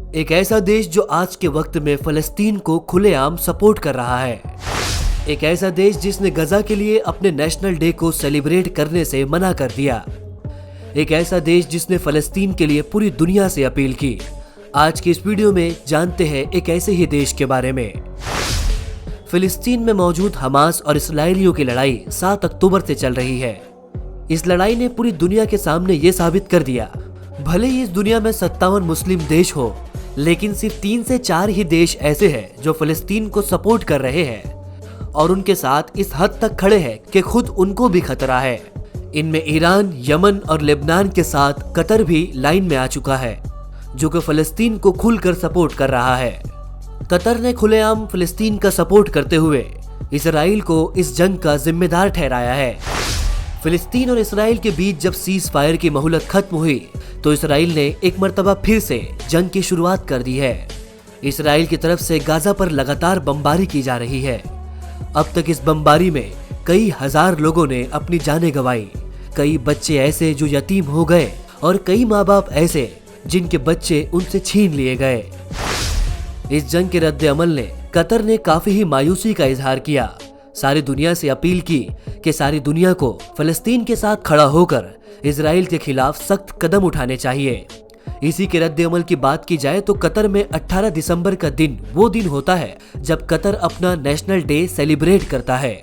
एक ऐसा देश जो आज के वक्त में फलस्तीन को खुलेआम सपोर्ट कर रहा है। एक ऐसा देश जिसने गजा के लिए अपने नेशनल डे को सेलिब्रेट करने से मना कर दिया। एक ऐसा देश जिसने फलस्तीन के लिए पूरी दुनिया से अपील की। आज की इस वीडियो में जानते हैं एक ऐसे ही देश के बारे में। फिलिस्तीन में मौजूद हमास और इस्राएलियों की लड़ाई 7 अक्टूबर से चल रही है। इस लड़ाई ने पूरी दुनिया के सामने ये साबित कर दिया, भले ही इस दुनिया में 57 मुस्लिम देश हो, लेकिन सिर्फ 3 से 4 ही देश ऐसे हैं जो फिलिस्तीन को सपोर्ट कर रहे हैं और उनके साथ इस हद तक खड़े हैं कि खुद उनको भी खतरा है। इनमें ईरान, यमन और लेबनान के साथ कतर भी लाइन में आ चुका है, जो कि फिलिस्तीन को खुलकर सपोर्ट कर रहा है। कतर ने खुलेआम फिलिस्तीन का सपोर्ट करते हुए इसराइल को इस जंग का जिम्मेदार ठहराया है। फिलिस्तीन और इसराइल के बीच जब सीज फायर की मोहलत खत्म हुई तो इसराइल ने एक मर्तबा फिर से जंग की शुरुआत कर दी है। इसराइल की तरफ से गाजा पर लगातार बमबारी की जा रही है। अब तक इस बमबारी में कई हजार लोगों ने अपनी जानें गंवाई। कई बच्चे ऐसे जो यतीम हो गए और कई माँ बाप ऐसे जिनके बच्चे उनसे छीन लिए गए। इस जंग के रद्द अमल ने कतर ने काफी ही मायूसी का इजहार किया। सारी दुनिया से अपील की कि सारी दुनिया को फलस्तीन के साथ खड़ा होकर इजराइल के खिलाफ सख्त कदम उठाने चाहिए। इसी के रद्द अमल की बात की जाए तो कतर में 18 दिसंबर का दिन वो दिन होता है जब कतर अपना नेशनल डे सेलिब्रेट करता है।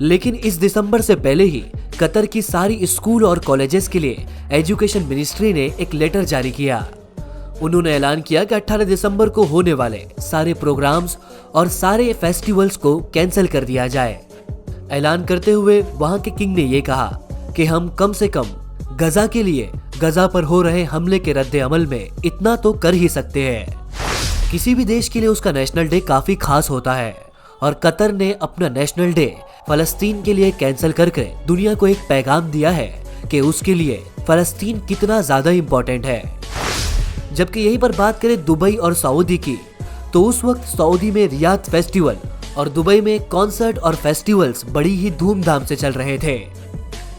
लेकिन इस दिसंबर से पहले ही कतर की सारी स्कूल और कॉलेजेस के लिए एजुकेशन मिनिस्ट्री ने एक लेटर जारी किया। उन्होंने ऐलान किया कि 18 दिसंबर को होने वाले सारे प्रोग्राम्स और सारे फेस्टिवल्स को कैंसिल कर दिया जाए। ऐलान करते हुए वहां के किंग ने ये कहा कि हम कम से कम गजा के लिए गजा पर हो रहे हमले के रद्द अमल में इतना तो कर ही सकते हैं। किसी भी देश के लिए उसका नेशनल डे काफी खास होता है और कतर ने अपना नेशनल डे फलस्तीन के लिए कैंसिल करके दुनिया को एक पैगाम दिया है कि उसके लिए फलस्तीन कितना ज्यादा इम्पोर्टेंट है। जबकि यही पर बात करें दुबई और सऊदी की, तो उस वक्त सऊदी में रियाद फेस्टिवल और दुबई में कॉन्सर्ट और फेस्टिवल्स बड़ी ही धूमधाम से चल रहे थे।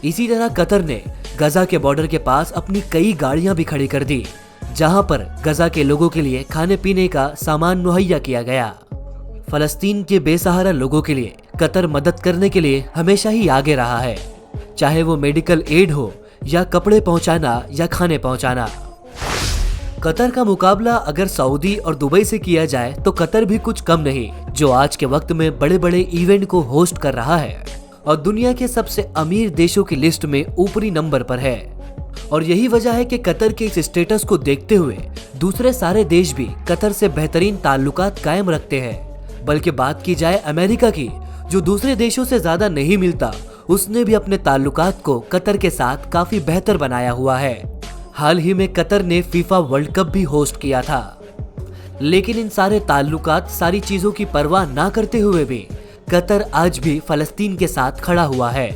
इसी तरह कतर ने गजा के बॉर्डर के पास अपनी कई गाड़ियां भी खड़ी कर दी, जहां पर गजा के लोगों के लिए खाने पीने का सामान मुहैया किया गया। फलस्तीन के बेसहारा लोगों के लिए कतर मदद करने के लिए हमेशा ही आगे रहा है, चाहे वो मेडिकल एड हो या कपड़े पहुंचाना या खाने पहुंचाना। कतर का मुकाबला अगर सऊदी और दुबई से किया जाए तो कतर भी कुछ कम नहीं, जो आज के वक्त में बड़े बड़े इवेंट को होस्ट कर रहा है और दुनिया के सबसे अमीर देशों की लिस्ट में ऊपरी नंबर पर है। और यही वजह है कि कतर के इस स्टेटस को देखते हुए दूसरे सारे देश भी कतर से बेहतरीन ताल्लुकात कायम रखते हैं। बल्कि बात की जाए अमेरिका की, जो दूसरे देशों से ज्यादा नहीं मिलता, उसने भी अपने ताल्लुकात को कतर के साथ काफी बेहतर बनाया हुआ है। हाल ही में कतर ने फीफा वर्ल्ड कप भी होस्ट किया था। लेकिन इन सारे ताल्लुकात, सारी चीजों की परवाह ना करते हुए भी कतर आज भी फलस्तीन के साथ खड़ा हुआ है।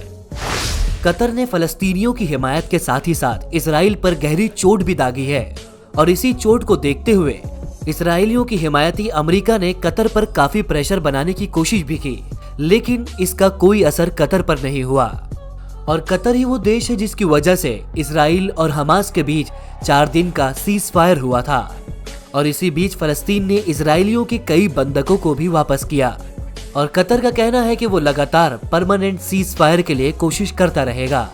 कतर ने फलस्तीनियों की हिमायत के साथ ही साथ इसराइल पर गहरी चोट भी दागी है और इसी चोट को देखते हुए इसराइलियों की हिमायती अमेरिका ने कतर पर काफी प्रेशर बनाने की कोशिश भी की, लेकिन इसका कोई असर कतर पर नहीं हुआ। और कतर ही वो देश है जिसकी वजह से इसराइल और हमास के बीच 4 दिन का सीज फायर हुआ था और इसी बीच फलस्तीन ने इजरायलियों के कई बंधकों को भी वापस किया। और कतर का कहना है कि वो लगातार परमानेंट सीज फायर के लिए कोशिश करता रहेगा।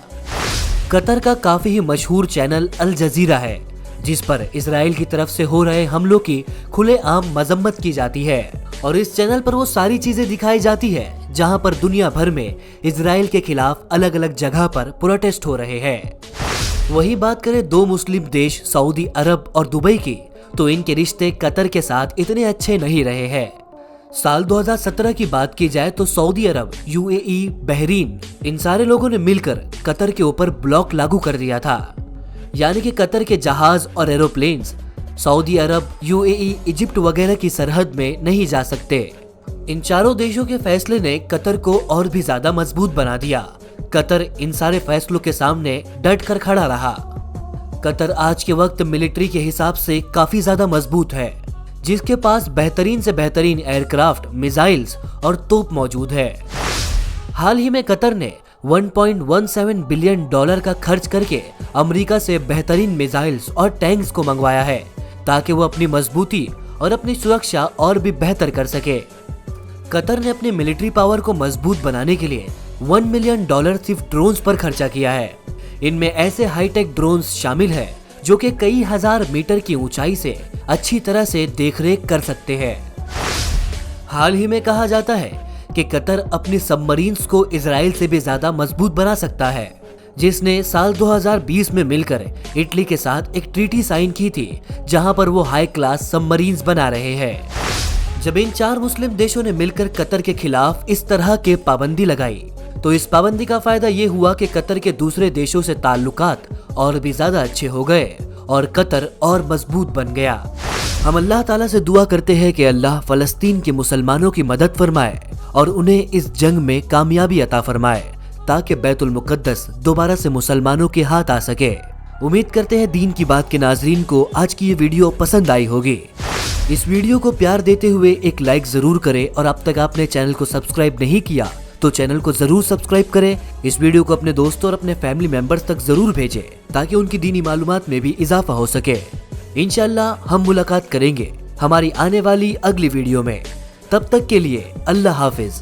कतर का काफी ही मशहूर चैनल अल जजीरा है, जिस पर इसराइल की तरफ से हो रहे हमलों की खुलेआम मजम्मत की जाती है और इस चैनल पर वो सारी चीजें दिखाई जाती है जहां पर दुनिया भर में इसराइल के खिलाफ अलग अलग जगह पर प्रोटेस्ट हो रहे हैं। वही बात करें 2 मुस्लिम देश सऊदी अरब और दुबई की, तो इनके रिश्ते कतर के साथ इतने अच्छे नहीं रहे हैं। साल 2017 की बात की जाए तो सऊदी अरब, यूएई, बहरीन, इन सारे लोगों ने मिलकर कतर के ऊपर ब्लॉक लागू कर दिया था। यानी कि कतर के जहाज और एरोप्लेन्स सऊदी अरब, यूएई, इजिप्ट वगैरह की सरहद में नहीं जा सकते। इन चारों देशों के फैसले ने कतर को और भी ज्यादा मजबूत बना दिया। कतर इन सारे फैसलों के सामने डट कर खड़ा रहा। कतर आज के वक्त मिलिट्री के हिसाब से काफी ज्यादा मजबूत है, जिसके पास बेहतरीन से बेहतरीन एयरक्राफ्ट, मिसाइल्स और तोप मौजूद है। हाल ही में कतर ने $1.17 बिलियन का खर्च करके अमेरिका से बेहतरीन मिसाइल्स और टैंक्स को मंगवाया है, ताकि वो अपनी मजबूती और अपनी सुरक्षा और भी बेहतर कर सके। कतर ने अपने मिलिट्री पावर को मजबूत बनाने के लिए $1 मिलियन सिर्फ ड्रोन्स पर खर्चा किया है। इनमें ऐसे हाईटेक ड्रोन्स शामिल हैं जो कि कई हजार मीटर की ऊंचाई से अच्छी तरह से देखरेख कर सकते हैं। हाल ही में कहा जाता है कि कतर अपनी सबमरीन्स को इजराइल से भी ज्यादा मजबूत बना सकता है, जिसने साल 2020 में मिलकर इटली के साथ एक ट्रीटी साइन की थी, जहां पर वो हाई क्लास सबमरीन्स बना रहे हैं। जब इन 4 मुस्लिम देशों ने मिलकर कतर के खिलाफ इस तरह के पाबंदी लगाई, तो इस पाबंदी का फायदा ये हुआ कि कतर के दूसरे देशों से ताल्लुकात और भी ज्यादा अच्छे हो गए और कतर और मजबूत बन गया। हम अल्लाह ताला से दुआ करते हैं कि अल्लाह फलस्तीन के मुसलमानों की मदद फरमाए और उन्हें इस जंग में कामयाबी अता फरमाए, ताकि बैतुल मुकद्दस दोबारा से मुसलमानों के हाथ आ सके। उम्मीद करते हैं दीन की बात के नाजरीन को आज की ये वीडियो पसंद आई होगी। इस वीडियो को प्यार देते हुए एक लाइक जरूर करें और अब तक आपने चैनल को सब्सक्राइब नहीं किया तो चैनल को जरूर सब्सक्राइब करें। इस वीडियो को अपने दोस्तों और अपने फैमिली मेंबर्स तक जरूर भेजें ताकि उनकी दीनी मालूमात में भी इजाफा हो सके। इंशाल्लाह हम मुलाकात करेंगे हमारी आने वाली अगली वीडियो में। तब तक के लिए अल्लाह हाफिज।